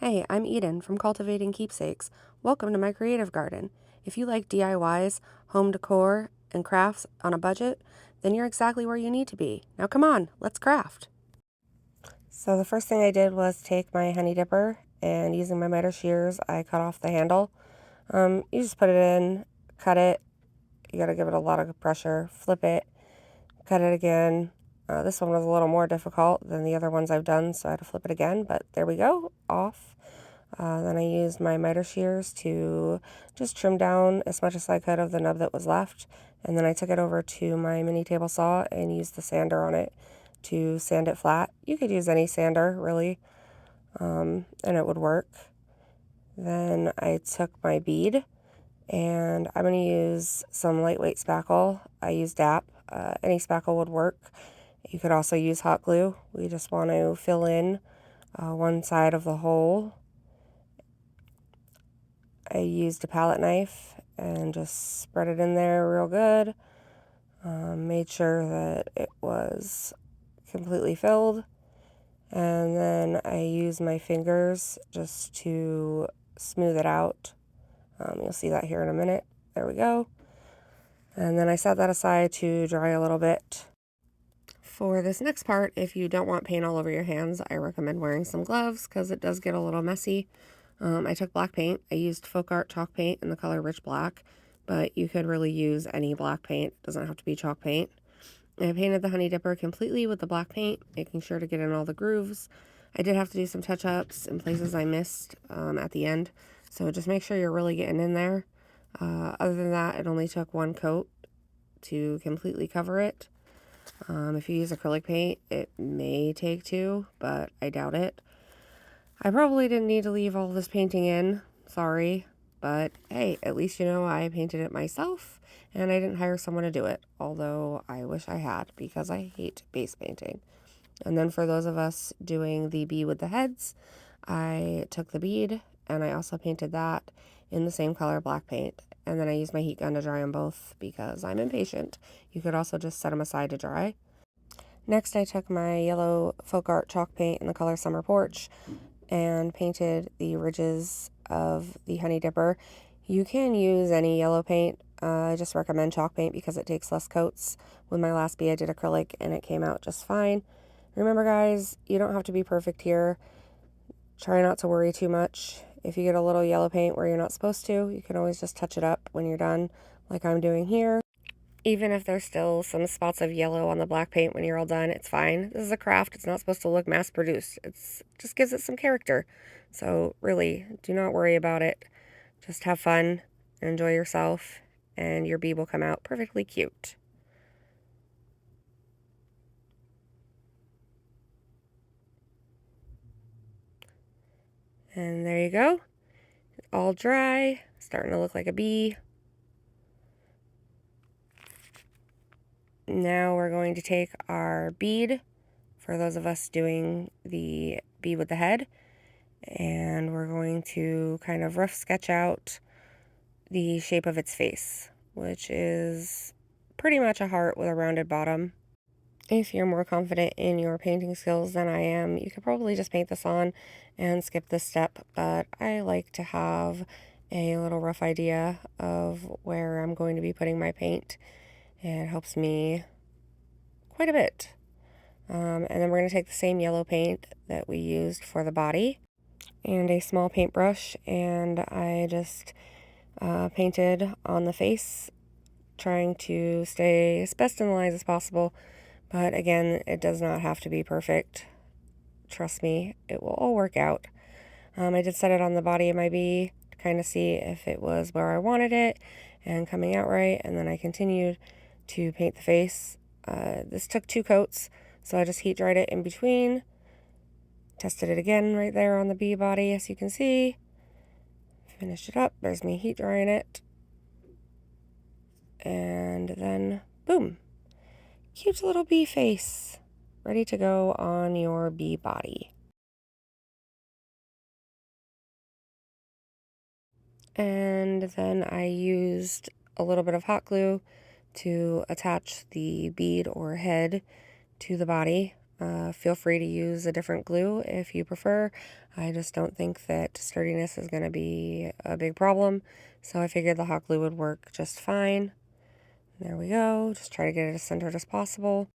Hey, I'm Eden from Cultivating Keepsakes. Welcome to my creative garden. If you like DIYs, home decor, and crafts on a budget, then you're exactly where you need to be. Now come on, let's craft. So the first thing I did was take my honey dipper and using my miter shears, I cut off the handle. You just put it in, cut it. You gotta give it a lot of pressure, flip it, cut it again. This one was a little more difficult than the other ones I've done, so I had to flip it again, but there we go, off. Then I used my miter shears to just trim down as much as I could of the nub that was left. And then I took it over to my mini table saw and used the sander on it to sand it flat. You could use any sander, really, and it would work. Then I took my bead and I'm going to use some lightweight spackle. I used DAP. Any spackle would work. You could also use hot glue. We just want to fill in one side of the hole. I used a palette knife and just spread it in there real good. Made sure that it was completely filled. And then I used my fingers just to smooth it out. You'll see that here in a minute. There we go. And then I set that aside to dry a little bit. For this next part, if you don't want paint all over your hands, I recommend wearing some gloves because it does get a little messy. I took black paint. I used Folk Art chalk paint in the color Rich Black, but you could really use any black paint. It doesn't have to be chalk paint. I painted the Honey Dipper completely with the black paint, making sure to get in all the grooves. I did have to do some touch-ups in places I missed at the end, so just make sure you're really getting in there. Other than that, it only took one coat to completely cover it. If you use acrylic paint, it may take two, but I doubt it. I probably didn't need to leave all this painting in, sorry, but hey, at least you know I painted it myself and I didn't hire someone to do it, although I wish I had because I hate base painting. And then for those of us doing the bee with the heads, I took the bead and I also painted that in the same color black paint. And then I used my heat gun to dry them both because I'm impatient. You could also just set them aside to dry. Next, I took my yellow Folk Art chalk paint in the color Summer Porch and painted the ridges of the Honey Dipper. You can use any yellow paint. I just recommend chalk paint because it takes less coats. With my last bee, I did acrylic and it came out just fine. Remember, guys, you don't have to be perfect here. Try not to worry too much. If you get a little yellow paint where you're not supposed to, you can always just touch it up when you're done, like I'm doing here. Even if there's still some spots of yellow on the black paint when you're all done, it's fine. This is a craft. It's not supposed to look mass-produced. It's just gives it some character. So really, do not worry about it. Just have fun and enjoy yourself, and your bee will come out perfectly cute. And there you go. All dry. Starting to look like a bee. Now we're going to take our bead, for those of us doing the bee with the head, and we're going to kind of rough sketch out the shape of its face, which is pretty much a heart with a rounded bottom. If you're more confident in your painting skills than I am, you could probably just paint this on and skip this step, but I like to have a little rough idea of where I'm going to be putting my paint. It helps me quite a bit. And then we're going to take the same yellow paint that we used for the body and a small paintbrush, and I just painted on the face, trying to stay as best in the lines as possible. But again, it does not have to be perfect. Trust me, it will all work out. I did set it on the body of my bee to kind of see if it was where I wanted it and coming out right, and then I continued to paint the face. This took 2 coats, so I just heat dried it in between. Tested it again right there on the bee body, as you can see. Finished it up. There's me heat drying it. And then, boom. Cute little bee face. Ready to go on your bee body. And then I used a little bit of hot glue to attach the bead or head to the body. Feel free to use a different glue if you prefer. I just don't think that sturdiness is going to be a big problem, so I figured the hot glue would work just fine. There we go. Just try to get it as centered as possible.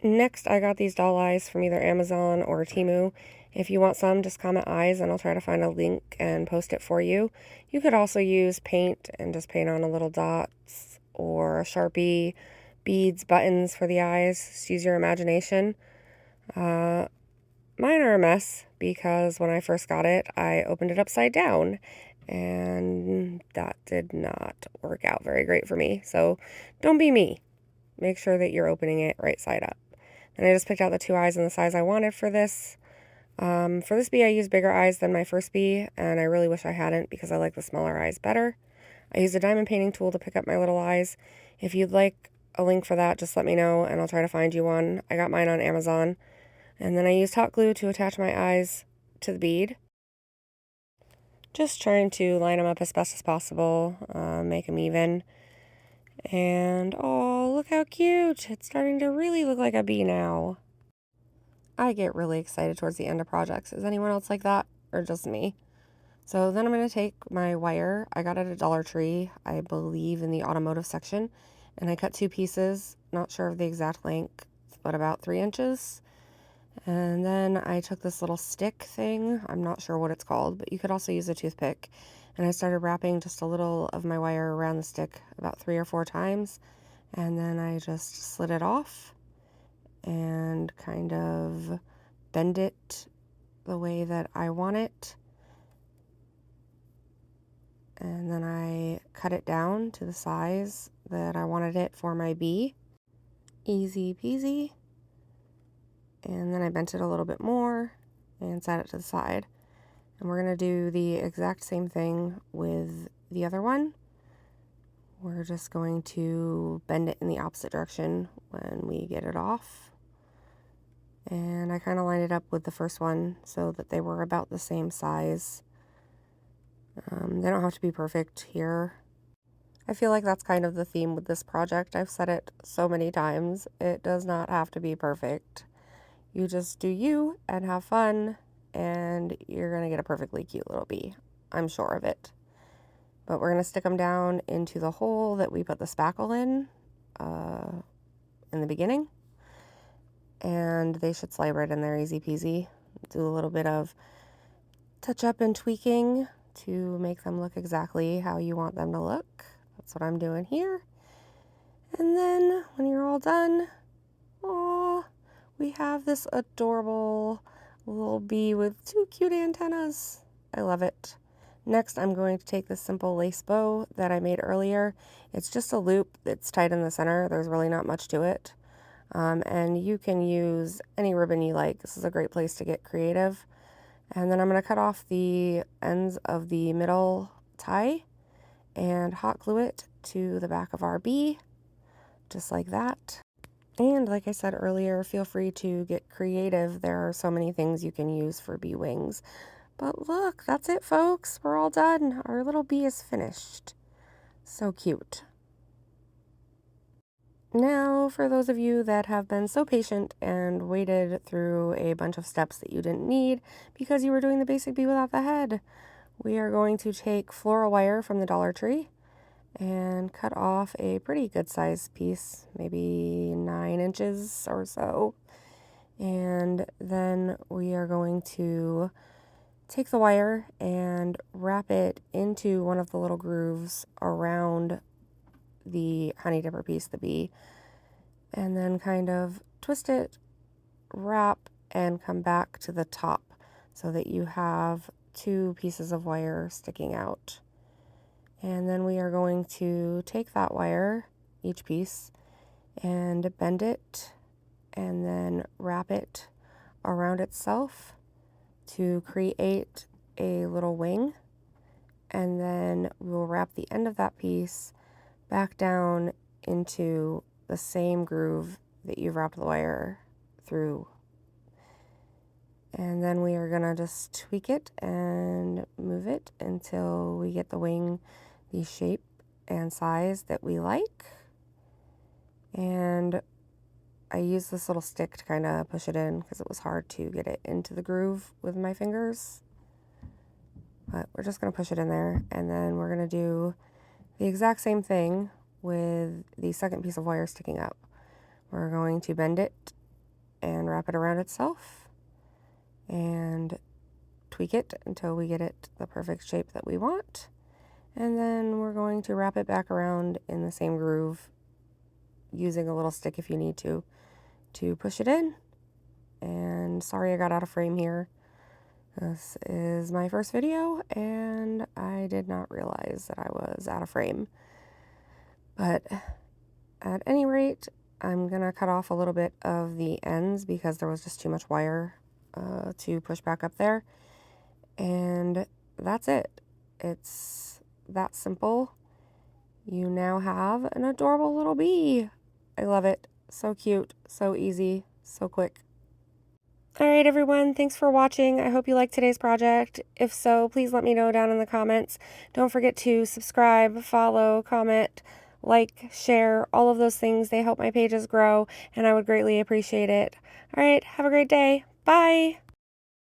Next, I got these doll eyes from either Amazon or Temu. If you want some, just comment eyes and I'll try to find a link and post it for you. You could also use paint and just paint on a little dots or a Sharpie, beads, buttons for the eyes. Just use your imagination. Mine are a mess because when I first got it, I opened it upside down and that did not work out very great for me. So don't be me. Make sure that you're opening it right side up. And I just picked out the 2 eyes in the size I wanted for this. For this bee, I used bigger eyes than my first bee, and I really wish I hadn't because I like the smaller eyes better. I used a diamond painting tool to pick up my little eyes. If you'd like a link for that, just let me know, and I'll try to find you one. I got mine on Amazon. And then I used hot glue to attach my eyes to the bead. Just trying to line them up as best as possible, make them even. And, oh, look how cute. It's starting to really look like a bee now. I get really excited towards the end of projects. Is anyone else like that, or just me? So then I'm going to take my wire. I got it at Dollar Tree, I believe in the automotive section. And I cut 2 pieces, not sure of the exact length, but about 3 inches. And then I took this little stick thing. I'm not sure what it's called, but you could also use a toothpick. And I started wrapping just a little of my wire around the stick about 3 or 4 times. And then I just slid it off and kind of bend it the way that I want it. And then I cut it down to the size that I wanted it for my bee. Easy peasy. And then I bent it a little bit more and set it to the side. And we're going to do the exact same thing with the other one. We're just going to bend it in the opposite direction when we get it off. And I kind of lined it up with the first one so that they were about the same size. They don't have to be perfect here. I feel like that's kind of the theme with this project. I've said it so many times. It does not have to be perfect. You just do you and have fun, and you're going to get a perfectly cute little bee. I'm sure of it. But we're going to stick them down into the hole that we put the spackle in the beginning. And they should slide right in there easy peasy. Do a little bit of touch up and tweaking to make them look exactly how you want them to look. That's what I'm doing here. And then when you're all done, aw, we have this adorable little bee with 2 cute antennas. I love it. Next, I'm going to take this simple lace bow that I made earlier. It's just a loop that's tight in the center. There's really not much to it. And you can use any ribbon you like. This is a great place to get creative. And then I'm going to cut off the ends of the middle tie and hot glue it to the back of our bee, just like that. And like I said earlier, feel free to get creative. There are so many things you can use for bee wings. But look, that's it, folks. We're all done. Our little bee is finished. So cute. Now, for those of you that have been so patient and waited through a bunch of steps that you didn't need because you were doing the basic bee without the head, we are going to take floral wire from the Dollar Tree and cut off a pretty good size piece, maybe 9 inches or so. And then we are going to take the wire and wrap it into one of the little grooves around the honey dipper piece, the bee, and then kind of twist it, wrap, and come back to the top so that you have 2 pieces of wire sticking out. And then we are going to take that wire, each piece, and bend it and then wrap it around itself to create a little wing. And then we'll wrap the end of that piece back down into the same groove that you've wrapped the wire through. And then we are gonna just tweak it and move it until we get the wing the shape and size that we like. And I used this little stick to kind of push it in because it was hard to get it into the groove with my fingers. But we're just going to push it in there, and then we're going to do the exact same thing with the second piece of wire sticking up. We're going to bend it and wrap it around itself and tweak it until we get it the perfect shape that we want. And then we're going to wrap it back around in the same groove, using a little stick if you need to push it in. And sorry I got out of frame here. This is my first video and I did not realize that I was out of frame. But at any rate, I'm gonna cut off a little bit of the ends because there was just too much wire to push back up there. And that's it. It's that simple. You now have an adorable little bee. I love it. So cute, so easy, so quick. All right, everyone, thanks for watching. I hope you liked today's project. If so, please let me know down in the comments. Don't forget to subscribe, follow, comment, like, share, all of those things. They help my pages grow, and I would greatly appreciate it. All right, have a great day. Bye.